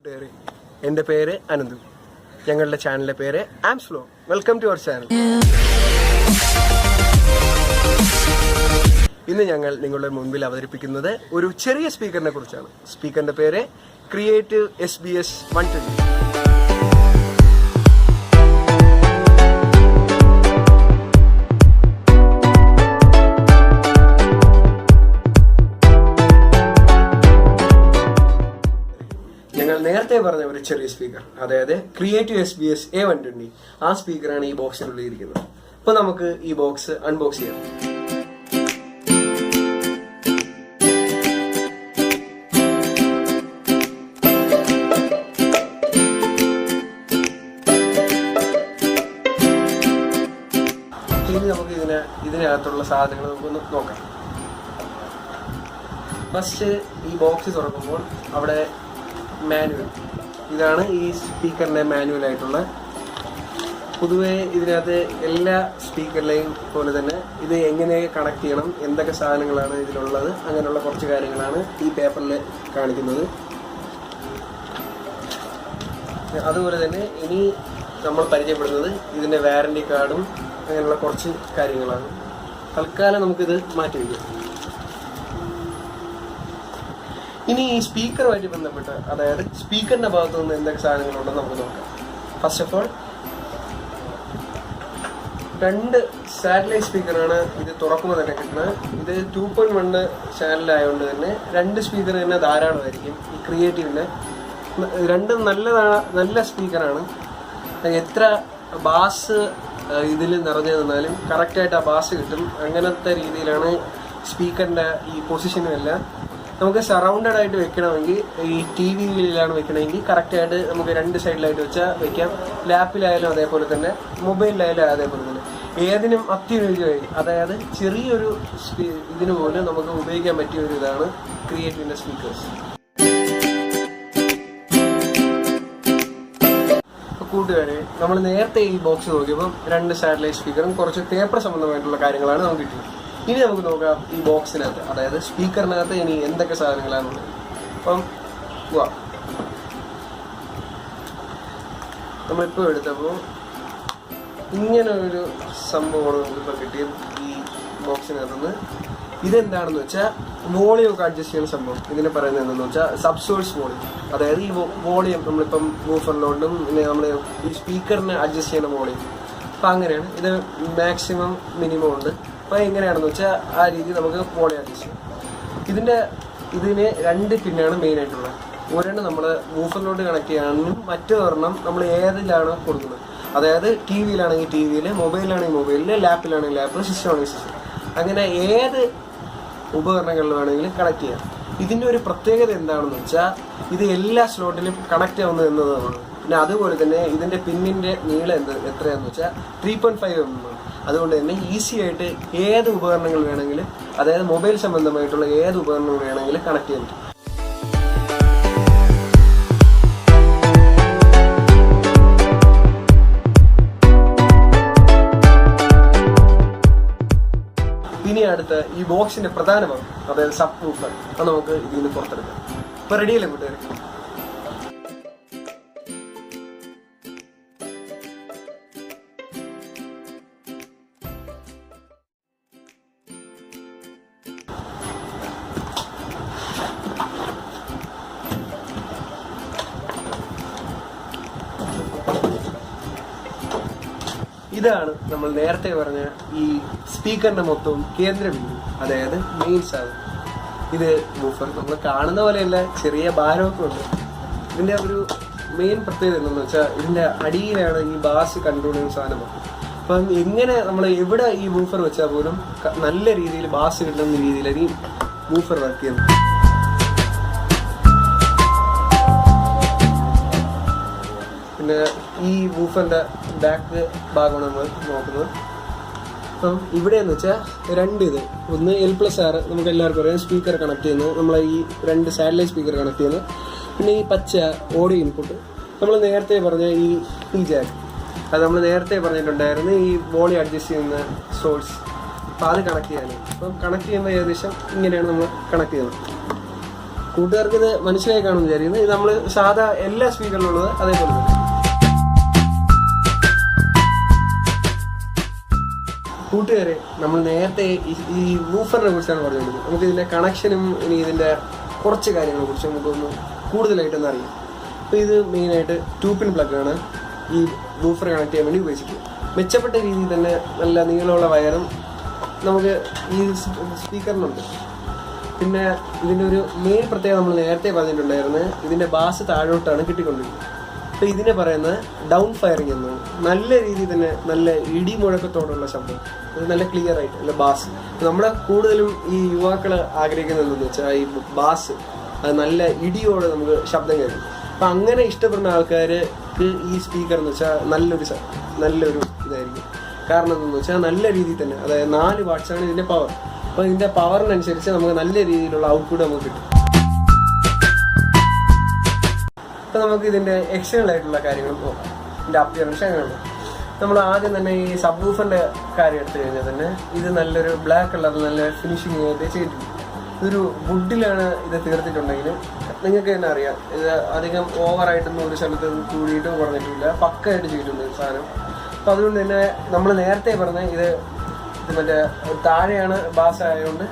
എൻ്റെ പേര് അനന്തു. ഞങ്ങളുടെ ചാനലിൻ്റെ പേര് ആംസ്ലോ. Welcome to our channel. ഇന്ന് ഞങ്ങൾ നിങ്ങളുടെ മുൻപിൽ അവതരിപ്പിക്കുന്നത് ഒരു ചെറിയ സ്പീക്കറിനെ കുറിച്ചാണ്. സ്പീക്കറിൻ്റെ പേര് ക്രിയേറ്റീവ് SBS 120. ഞങ്ങൾ നേരത്തെ പറഞ്ഞ ഒരു ചെറിയ സ്പീക്കർ, അതായത് ക്രിയേറ്റീവ് SBS A120, ആ സ്പീക്കറാണ് ഈ ബോക്സിനുള്ളിൽ ഇരിക്കുന്നത്. അപ്പൊ നമുക്ക് ഈ ബോക്സ് അൺബോക്സ് ചെയ്യാം. ഇനി നമുക്ക് ഇതിനകത്തുള്ള സാധനങ്ങൾ നമുക്കൊന്ന് നോക്കാം. ഫസ്റ്റ് ഈ ബോക്സ് തുറക്കുമ്പോൾ അവിടെ മാനുവൽ, ഇതാണ് ഈ സ്പീക്കറിൻ്റെ മാനുവലായിട്ടുള്ള. പൊതുവെ ഇതിനകത്ത് എല്ലാ സ്പീക്കറിലെയും പോലെ തന്നെ ഇത് എങ്ങനെ കണക്ട് ചെയ്യണം, എന്തൊക്കെ സാധനങ്ങളാണ് ഇതിലുള്ളത്, അങ്ങനെയുള്ള കുറച്ച് കാര്യങ്ങളാണ് ഈ പേപ്പറിൽ കാണിക്കുന്നത്. അതുപോലെ തന്നെ ഇനി നമ്മൾ പരിചയപ്പെടുന്നത് ഇതിൻ്റെ വാറണ്ടി കാർഡും അങ്ങനെയുള്ള കുറച്ച് കാര്യങ്ങളാണ്. തൽക്കാലം നമുക്കിത് മാറ്റി വയ്ക്കാം. ഇനി ഈ സ്പീക്കറുമായിട്ട് ബന്ധപ്പെട്ട്, അതായത് സ്പീക്കറിന്റെ ഭാഗത്തു നിന്ന് എന്തൊക്കെ സാധനങ്ങളുണ്ടെന്ന് നമുക്ക് നോക്കാം. ഫസ്റ്റ് ഓഫ് ഓൾ, 2 സാറ്റലൈറ്റ് സ്പീക്കറാണ് ഇത് തുറക്കുമ്പോൾ തന്നെ കിട്ടുന്നത്. ഇത് 2.1 ചാനലായതുകൊണ്ട് തന്നെ 2 സ്പീക്കർ തന്നെ ധാരാളമായിരിക്കും. ഈ ക്രിയേറ്റീവിൻ്റെ 2 നല്ല സ്പീക്കറാണ്. എത്ര ബാസ് ഇതിൽ നിറഞ്ഞു നിന്നാലും കറക്റ്റായിട്ട് ആ ബാസ് കിട്ടും. അങ്ങനത്തെ രീതിയിലാണ് സ്പീക്കറിൻ്റെ ഈ പൊസിഷനും എല്ലാം. നമുക്ക് സറൗണ്ടഡ് ആയിട്ട് വെക്കണമെങ്കിൽ, ഈ ടി വിയിലാണ് വെക്കണമെങ്കിൽ കറക്റ്റായിട്ട് നമുക്ക് 2 സൈഡിലായിട്ട് വെച്ചാൽ വെക്കാം. ലാപ്പിലായാലും അതേപോലെ തന്നെ, മൊബൈലിലായാലും അതേപോലെ തന്നെ, ഏതിനും അത്യുപയോഗിക്കുകയായി. അതായത് ചെറിയൊരു ഇതിന് പോലും നമുക്ക് ഉപയോഗിക്കാൻ പറ്റിയ ഒരു ഇതാണ് ക്രിയേറ്റീവിൻ്റെ സ്പീക്കേഴ്സ്. കൂട്ടുകാരെ, നമ്മൾ നേരത്തെ ഈ ബോക്സ് നോക്കിയപ്പം 2 സാറ്റലൈറ്റ് സ്പീക്കറും കുറച്ച് പേപ്പർ സംബന്ധമായിട്ടുള്ള കാര്യങ്ങളാണ് നമുക്ക് കിട്ടിയത്. ഇനി നമുക്ക് നോക്കാം ഈ ബോക്സിനകത്ത്, അതായത് സ്പീക്കറിനകത്ത് ഇനി എന്തൊക്കെ സാധനങ്ങളാണുള്ളത്. അപ്പം നമ്മളിപ്പോൾ എടുത്തപ്പോൾ ഇങ്ങനെ ഒരു സംഭവമാണ് നമുക്കിപ്പോൾ കിട്ടിയത് ഈ ബോക്സിനകത്തുനിന്ന്. ഇതെന്താണെന്ന് വെച്ചാൽ വോളിയം ഒക്കെ അഡ്ജസ്റ്റ് ചെയ്യുന്ന സംഭവം. ഇതിനെ പറയുന്നത് എന്താണെന്ന് വെച്ചാൽ സബ്സോഴ്സ് വോളിയം. അതായത് ഈ വോളിയം നമ്മളിപ്പം വൂഫറിലോട്ടും പിന്നെ നമ്മൾ ഈ സ്പീക്കറിന് അഡ്ജസ്റ്റ് ചെയ്യുന്ന വോളിയം. അപ്പം അങ്ങനെയാണ്. ഇത് മാക്സിമം മിനിമം ഉണ്ട്. അപ്പോൾ എങ്ങനെയാണെന്ന് വെച്ചാൽ ആ രീതി നമുക്ക് വോളിയം അഡ്ജസ്റ്റ് ചെയ്യാം. ഇതിന് 2 പിന്നാണ് മെയിനായിട്ടുള്ളത്. ഒരെണ്ണം നമ്മൾ വൂഫറിലോട്ട് കണക്ട് ചെയ്യാനും മറ്റൊരെണ്ണം നമ്മൾ ഏതിലാണ് കൊടുക്കുന്നത്. അതായത് ടി വിയിലാണെങ്കിൽ ടി വിയിൽ, മൊബൈലിലാണെങ്കിൽ മൊബൈലിൽ, ലാപ്പിലാണെങ്കിൽ ലാപ്പിൽ, സിസ്റ്റം ആണെങ്കിൽ സിസ്റ്റം, അങ്ങനെ ഏത് ഉപകരണങ്ങളിൽ വേണമെങ്കിലും കണക്ട് ചെയ്യാം. ഇതിൻ്റെ ഒരു പ്രത്യേകത എന്താണെന്ന് വെച്ചാൽ ഇത് എല്ലാ സ്ലോട്ടിലും കണക്ട് ആവുന്നത് എന്നതാണ്. പിന്നെ അതുപോലെ തന്നെ ഇതിൻ്റെ പിന്നിൻ്റെ നീളം എത്രയാണെന്ന് വെച്ചാൽ 3.5 mm. അതുകൊണ്ട് തന്നെ ഈസി ആയിട്ട് ഏത് ഉപകരണങ്ങൾ വേണമെങ്കിലും, അതായത് മൊബൈൽ സംബന്ധമായിട്ടുള്ള ഏത് ഉപകരണങ്ങൾ വേണമെങ്കിലും കണക്ട് ചെയ്യാൻ പറ്റും. ഇനി അടുത്ത ഈ ബോക്സിന്റെ പ്രധാന ഭാഗം, അതായത് സബ്-വൂഫർ, അത് നമുക്ക് ഇതിൽ നിന്ന് പുറത്തെടുക്കാം. ഇപ്പൊ റെഡിയല്ലേ കൂട്ടുകാർ? ഇതാണ് നമ്മൾ നേരത്തെ പറഞ്ഞ ഈ സ്പീക്കറിന്റെ മൊത്തവും കേന്ദ്രബിന്ദു, അതായത് മെയിൻ സാധനം. ഇത് വൂഫർ നമ്മൾ കാണുന്ന പോലെയല്ല, ചെറിയ ഭാരമൊക്കെ ഉണ്ട്. ഇതിൻ്റെ ഒരു മെയിൻ പ്രത്യേകത എന്താണെന്ന് വെച്ചാൽ ഇതിൻ്റെ അടിയിലാണ് ഈ ബാസ് കൺട്രോൾ ചെയ്യുന്ന സാധനം. അപ്പം എങ്ങനെ നമ്മൾ എവിടെ ഈ വൂഫർ വെച്ചാൽ പോലും നല്ല രീതിയിൽ ബാസ് കിട്ടുന്ന രീതിയിലാണ് ഈ വൂഫർ വർക്ക് ചെയ്യുന്നത്. പിന്നെ ഈ വൂഫറിൻ്റെ ബാക്ക് ഭാഗമാണ് നമ്മൾ നോക്കുന്നത്. അപ്പം ഇവിടെയെന്ന് വെച്ചാൽ 2 ഇത്, ഒന്ന് L+R, നമുക്ക് എല്ലാവർക്കും അറിയാം, സ്പീക്കർ കണക്ട് ചെയ്യുന്നത്. നമ്മളെ ഈ 2 സാറ്റലൈറ്റ് സ്പീക്കർ കണക്ട് ചെയ്യുന്നത്. പിന്നെ ഈ പച്ച ഓഡിയോ ഇൻപുട്ട്, നമ്മൾ നേരത്തെ പറഞ്ഞ ഈ ജാക്ക്, അത് നമ്മൾ നേരത്തെ പറഞ്ഞിട്ടുണ്ടായിരുന്നു, ഈ വോളിയം അഡ്ജസ്റ്റ് ചെയ്യുന്ന സോഴ്സ്. അപ്പോൾ അത് കണക്ട് ചെയ്യാനാണ്. അപ്പം കണക്ട് ചെയ്യുന്ന ഏകദേശം ഇങ്ങനെയാണ് നമ്മൾ കണക്ട് ചെയ്യുന്നത്. കൂട്ടുകാർക്ക് ഇത് മനസ്സിലായി കാണുമെന്ന് വിചാരിക്കുന്നത്. ഇത് നമ്മൾ സാധാ എല്ലാ സ്പീക്കറിലുള്ളത് അതേപോലെ തന്നെ. കൂട്ടുകാരെ, നമ്മൾ നേരത്തെ ഈ വൂഫറിനെ കുറിച്ചാണ് പറഞ്ഞുകൊണ്ടിരുന്നത്. നമുക്ക് ഇതിൻ്റെ കണക്ഷനും ഇനി ഇതിൻ്റെ കുറച്ച് കാര്യങ്ങളെ കുറിച്ച് നമുക്കൊന്ന് കൂടുതലായിട്ടൊന്ന് അറിയാം. അപ്പോൾ ഇത് മെയിനായിട്ട് 2-pin പ്ലഗാണ് ഈ വൂഫർ കണക്ട് ചെയ്യാൻ വേണ്ടി ഉപയോഗിച്ചിട്ടുള്ളത്. മെച്ചപ്പെട്ട രീതിയിൽ തന്നെ നല്ല നീളമുള്ള വയറും നമുക്ക് ഈ സ്പീക്കറിനുണ്ട്. പിന്നെ ഇതിൻ്റെ ഒരു മെയിൻ പ്രത്യേകത നമ്മൾ നേരത്തെ പറഞ്ഞിട്ടുണ്ടായിരുന്നു, ഇതിൻ്റെ ബാസ് താഴോട്ടാണ് കിട്ടിക്കൊണ്ടിരിക്കുന്നത്. അപ്പോൾ ഇതിനെ പറയുന്നത് ഡൗൺ ഫയറിങ് എന്നാണ്. നല്ല രീതിയിൽ തന്നെ നല്ല ഇടി മുഴക്കത്തോടുള്ള ശബ്ദം, അത് നല്ല ക്ലിയർ ആയിട്ട് നല്ല ബാസ്. നമ്മളെ കൂടുതലും ഈ യുവാക്കൾ ആഗ്രഹിക്കുന്നത് എന്താണെന്ന് വെച്ചാൽ ഈ ബാസ്, അത് നല്ല ഇടിയോടെ നമുക്ക് ശബ്ദം കേൾക്കും. അപ്പം അങ്ങനെ ഇഷ്ടപ്പെടുന്ന ആൾക്കാർക്ക് ഈ സ്പീക്കർ എന്ന് വെച്ചാൽ നല്ലൊരു ഇതായിരിക്കും. കാരണം എന്താണെന്ന് വെച്ചാൽ നല്ല രീതിയിൽ തന്നെ, അതായത് 4 വാട്ട്സാണ് ഇതിൻ്റെ പവർ. അപ്പോൾ ഇതിൻ്റെ പവറിനനുസരിച്ച് നമുക്ക് നല്ല രീതിയിലുള്ള ഔട്ട്പുട്ട് നമുക്ക് കിട്ടും. അപ്പോൾ നമുക്ക് ഇതിൻ്റെ എക്സ്റ്റേണൽ ആയിട്ടുള്ള കാര്യങ്ങൾ നോക്കാം. ഇതിൻ്റെ അപ്പിയറൻസ് അങ്ങനെയാണ്. നമ്മൾ ആദ്യം തന്നെ ഈ സബ്-വൂഫറിൻ്റെ കാര്യം എടുത്തു കഴിഞ്ഞാൽ തന്നെ ഇത് നല്ലൊരു ബ്ലാക്ക് കളറിൽ നല്ല ഫിനിഷിംഗ് ആയിട്ട് ചെയ്തിട്ടുണ്ട്. ഇതൊരു വുഡിലാണ് ഇത് തീർത്തിട്ടുണ്ടെങ്കിലും നിങ്ങൾക്ക് തന്നെ അറിയാം, ഇത് അധികം ഓവറായിട്ടൊന്നും ഒരു സ്ഥലത്ത് കൂടിയിട്ടും കുറഞ്ഞിട്ടില്ല, പക്കയായിട്ട് ചെയ്തിട്ടുണ്ട് സാധനം. അപ്പം അതുകൊണ്ട് തന്നെ നമ്മൾ നേരത്തെ പറഞ്ഞ ഇത് മറ്റേ താഴെയാണ് ബാസ് ആയതുകൊണ്ട്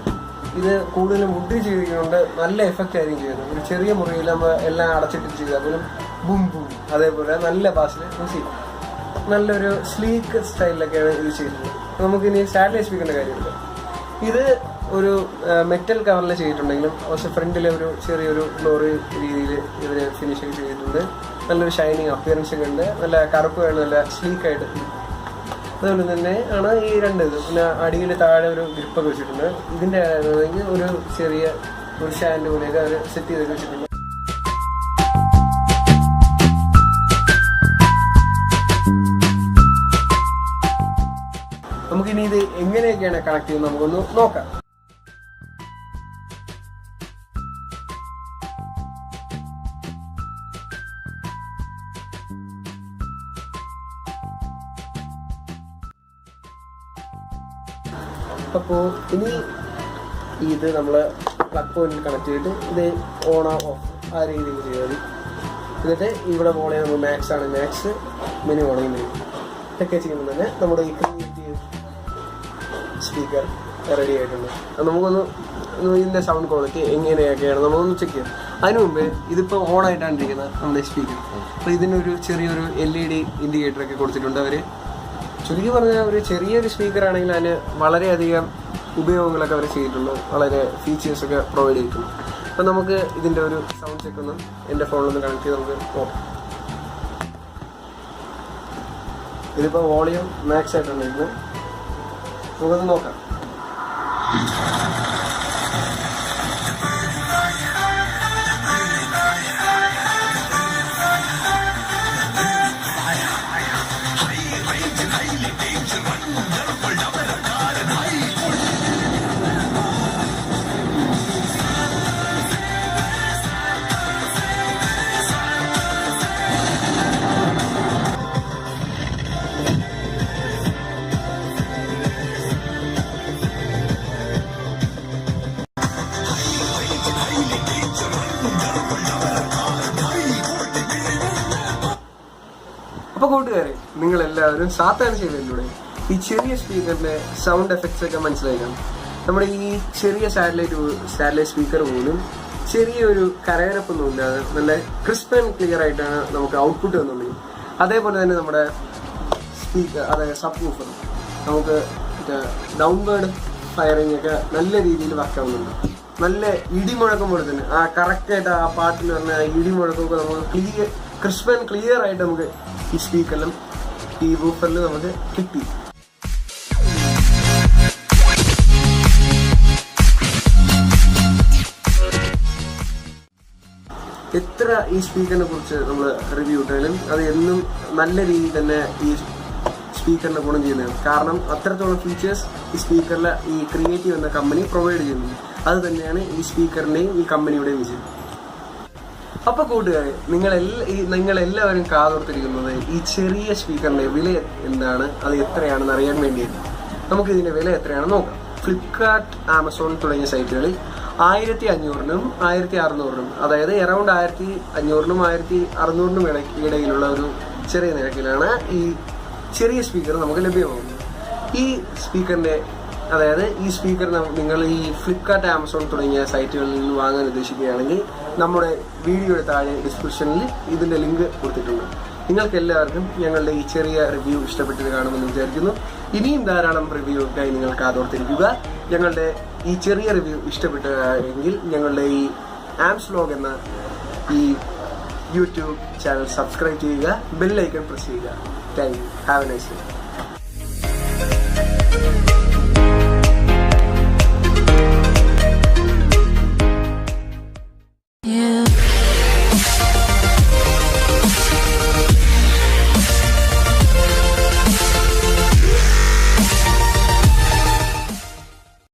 ഇത് കൂടുതലും വുഡ് ചെയ്തിരിക്കുന്നതുകൊണ്ട് നല്ല എഫക്റ്റ് ആയിരിക്കും ചെയ്യുന്നത്. ഒരു ചെറിയ മുറിയിൽ നമ്മൾ എല്ലാം അടച്ചിട്ട് ചെയ്താൽ പോലും ബും ബും അതേപോലെ നല്ല ബാസിൽ യൂസ് ചെയ്യും. നല്ലൊരു സ്ലീക്ക് സ്റ്റൈലിലൊക്കെയാണ് ഇത് ചെയ്തിട്ടുള്ളത്. നമുക്കിനി സാറ്റലൈറ്റ് സ്പീക്കറിൻ്റെ കാര്യമുണ്ട്. ഇത് ഒരു മെറ്റൽ കവറിൽ ചെയ്തിട്ടുണ്ടെങ്കിലും പക്ഷെ ഫ്രണ്ടിലെ ഒരു ചെറിയൊരു ഗ്ലോറി രീതിയിൽ ഇവർ ഫിനിഷിങ് ചെയ്തിട്ടുണ്ട്. നല്ലൊരു ഷൈനിങ് അപ്പിയറൻസ് ഒക്കെ ഉണ്ട്. നല്ല കറുപ്പ് വേണം, നല്ല സ്ലീക്കായിട്ട്. അതുകൊണ്ട് തന്നെ ആണ് ഈ 2 ഇത്. പിന്നെ അടിയിൽ താഴെ ഒരു ഗ്രിപ്പൊക്കെ വെച്ചിട്ടുണ്ട്. ഇതിൻ്റെ ഒരു ചെറിയ ഒരു സ്റ്റാൻഡ് പോലെയൊക്കെ അവർ സെറ്റ് ചെയ്തൊക്കെ വെച്ചിട്ടുണ്ട്. നമുക്കിനി ഇത് എങ്ങനെയൊക്കെയാണ് കണക്ട് ചെയ്യുന്നത് നമുക്കൊന്ന് നോക്കാം. അപ്പോൾ ഇനി ഇത് നമ്മൾ പ്ലഗ് പോയിന്റിൽ കണക്ട് ചെയ്തിട്ട് ഇത് ഓൺ ഓഫ് ആ രീതിയിൽ ചെയ്താൽ മതി. എന്നിട്ട് ഇവിടെ വോളിയം നമ്മൾ മാക്സ് ആണ്, മാക്സ് മിനിമം ആണെങ്കിൽ മിനിമം ഇതൊക്കെ ചെയ്യുമ്പോൾ തന്നെ നമ്മുടെ ഈ ക്രിയേറ്റീവ് സ്പീക്കർ റെഡി ആയിട്ടുണ്ട്. അത് നമുക്കൊന്ന് ഇതിൻ്റെ സൗണ്ട് ക്വാളിറ്റി എങ്ങനെയൊക്കെയാണ് നമ്മളൊന്ന് ചെക്ക് ചെയ്യാം. അതിനു മുമ്പ് ഇതിപ്പോൾ ഓൺ ആയിട്ടാണ് ഇരിക്കുന്നത് നമ്മുടെ സ്പീക്കർ. അപ്പോൾ ഇതിനൊരു ചെറിയൊരു LED ഇൻഡിക്കേറ്ററൊക്കെ കൊടുത്തിട്ടുണ്ട് അവർ. ചുരുക്കി പറഞ്ഞാൽ ഒരു ചെറിയൊരു സ്പീക്കർ ആണെങ്കിൽ അതിന് വളരെയധികം ഉപയോഗങ്ങളൊക്കെ അവർ ചെയ്തിട്ടുണ്ട്, വളരെ ഫീച്ചേഴ്സൊക്കെ പ്രൊവൈഡ് ചെയ്തിട്ടുണ്ട്. അപ്പം നമുക്ക് ഇതിൻ്റെ ഒരു സൗണ്ട് ചെക്ക് ഒന്ന് എൻ്റെ ഫോണിലൊന്ന് കണക്ട് ചെയ്ത് നമുക്ക് നോക്കാം. ഇതിപ്പോൾ വോളിയം മാക്സ് ആയിട്ടുണ്ടായിരുന്നു, നമുക്കത് നോക്കാം. അപ്പോൾ കൂട്ടുകാരെ, നിങ്ങളെല്ലാവരും സാധാരണ ചെയ്തതിലൂടെ ഈ ചെറിയ സ്പീക്കറിൻ്റെ സൗണ്ട് എഫക്ട്സ് ഒക്കെ മനസ്സിലാക്കണം. നമ്മുടെ ഈ ചെറിയ സാറ്റലൈറ്റ് സ്പീക്കർ പോലും ചെറിയൊരു കരകരപ്പൊന്നും ഇല്ലാതെ നല്ല ക്രിസ്പ് ആൻഡ് ക്ലിയർ ആയിട്ടാണ് നമുക്ക് ഔട്ട്പുട്ട് വന്നുള്ളത്. അതേപോലെ തന്നെ നമ്മുടെ സ്പീക്കർ, അതായത് സബ്-വൂഫർ, നമുക്ക് ഡൗൺവേർഡ് ഫയറിംഗ് ഒക്കെ നല്ല രീതിയിൽ വർക്ക് ആവുന്നുണ്ട്. നല്ല ഇടിമുഴക്കം പോലെ തന്നെ ആ കറക്റ്റായിട്ട് ആ പാട്ടിൽ പറഞ്ഞ ഇടിമുഴക്കമൊക്കെ നമുക്ക് ക്രിസ്പ് ആൻഡ് ക്ലിയർ ആയിട്ട് നമുക്ക് ഈ സ്പീക്കറിലും ഈ വൂഫറിലും നമുക്ക് കിട്ടി. എത്ര ഈ സ്പീക്കറിനെ കുറിച്ച് നമ്മൾ റിവ്യൂ ഇട്ടാലും അത് എന്നും നല്ല രീതിയിൽ തന്നെ ഈ സ്പീക്കറിനെ ഗുണം ചെയ്യുന്നതാണ്. കാരണം അത്രത്തോളം ഫീച്ചേഴ്സ് ഈ സ്പീക്കറിൽ ഈ ക്രിയേറ്റീവ് എന്ന കമ്പനി പ്രൊവൈഡ് ചെയ്യുന്നുണ്ട്. അത് തന്നെയാണ് ഈ സ്പീക്കറിൻ്റെയും ഈ കമ്പനിയുടെയും വിജയം. അപ്പോൾ കൂട്ടുകാരെ, നിങ്ങളെല്ലാവരും കാതോർത്തിരിക്കുന്നത് ഈ ചെറിയ സ്പീക്കറിൻ്റെ വില എന്താണ്, അത് എത്രയാണെന്ന് അറിയാൻ വേണ്ടിയിട്ട്. നമുക്കിതിൻ്റെ വില എത്രയാണെന്ന് നോക്കാം. ഫ്ലിപ്കാർട്ട്, ആമസോൺ തുടങ്ങിയ സൈറ്റുകളിൽ 1500-നും 1600-നും, അതായത് അറൗണ്ട് 1500-നും 1600-നും ഇടയിലുള്ള ഒരു ചെറിയ നിരക്കിലാണ് ഈ ചെറിയ സ്പീക്കർ നമുക്ക് ലഭ്യമാകുന്നത്. ഈ സ്പീക്കറിൻ്റെ അതായത് ഈ സ്പീക്കർ നിങ്ങൾ ഈ ഫ്ലിപ്കാർട്ട്, ആമസോൺ തുടങ്ങിയ സൈറ്റുകളിൽ നിന്ന് വാങ്ങാൻ ഉദ്ദേശിക്കുകയാണെങ്കിൽ നമ്മുടെ വീഡിയോയുടെ താഴെ ഡിസ്ക്രിപ്ഷനിൽ ഇതിൻ്റെ ലിങ്ക് കൊടുത്തിട്ടുണ്ട്. നിങ്ങൾക്ക് എല്ലാവർക്കും ഞങ്ങളുടെ ഈ ചെറിയ റിവ്യൂ ഇഷ്ടപ്പെട്ടത് കാണുമെന്ന് വിചാരിക്കുന്നു. ഇനിയും ധാരാളം റിവ്യൂക്കായി നിങ്ങൾ കാതോർത്തിരിക്കുക. ഞങ്ങളുടെ ഈ ചെറിയ റിവ്യൂ ഇഷ്ടപ്പെട്ടെങ്കിൽ ഞങ്ങളുടെ ഈ ആംസ് വ്ലോഗ് എന്ന ഈ യൂട്യൂബ് ചാനൽ സബ്സ്ക്രൈബ് ചെയ്യുക, ബെൽ ഐക്കൺ പ്രസ് ചെയ്യുക. Thank you. Have A nice day.